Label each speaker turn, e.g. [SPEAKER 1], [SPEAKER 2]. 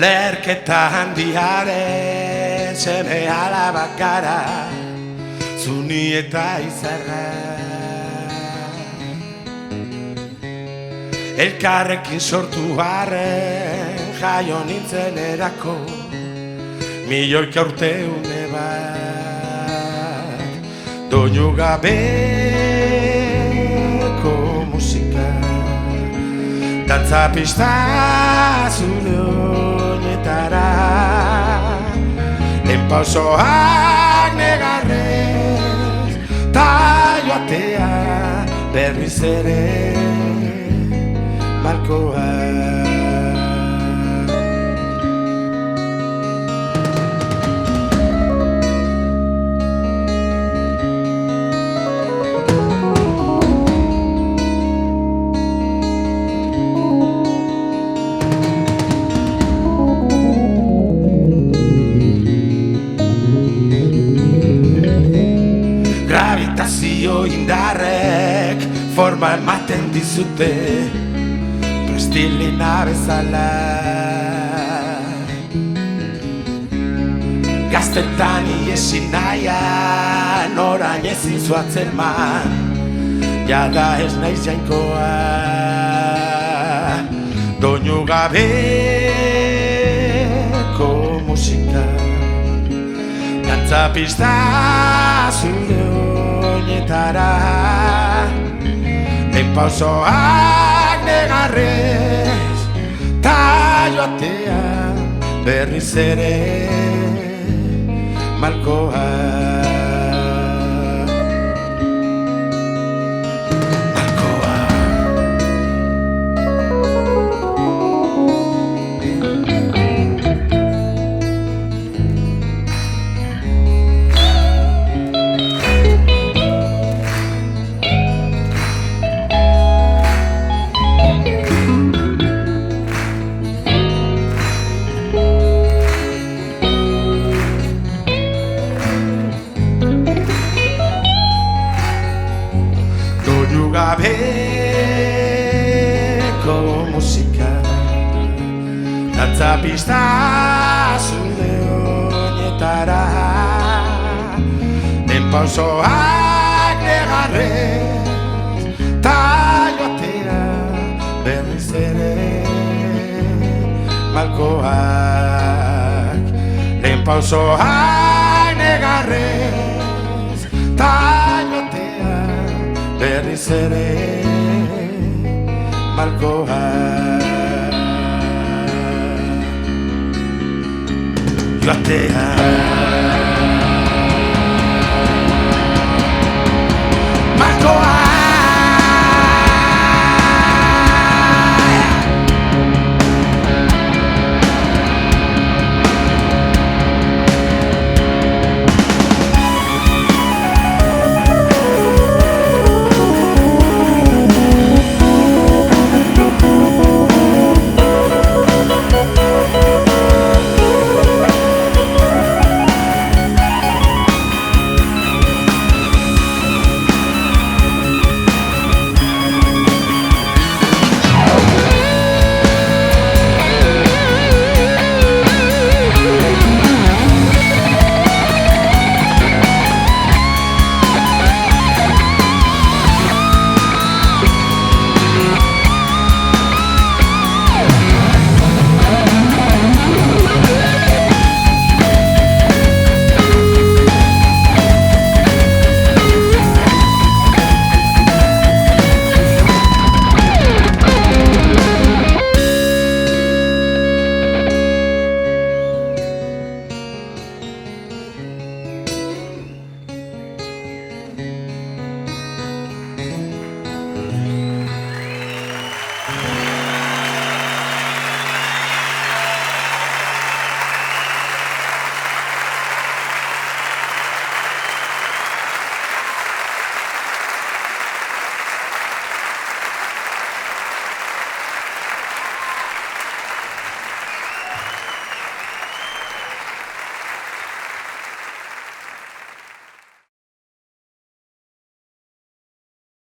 [SPEAKER 1] Lerketa handiaren seme alabak gara, Zuni eta Izarra. Elkarrekin sortu arren jaio nintzen erako, milioika urte une bat, doinu gabeko musika, dantza pista zure honetara, enpausoak negarrez, ta joatea berriz ere malkoa. Gravitazio indarrek forma ematen dizute, plastilina bezala. Gaztetan iesi nahian, orain ezin zuatzen man, jada ez naiz jainkoa. Doinu gabeko musika, dantza pista zure honetara, enpausoak negarrez, ta joatea berriz ere malkoa. Gabeko musika, dantza pista zure honetara, enpausoak negarrez, ta joatea berriz ere malkoak. Enpausoak negarrez, ta joatea berriz ere malkoa. Joatea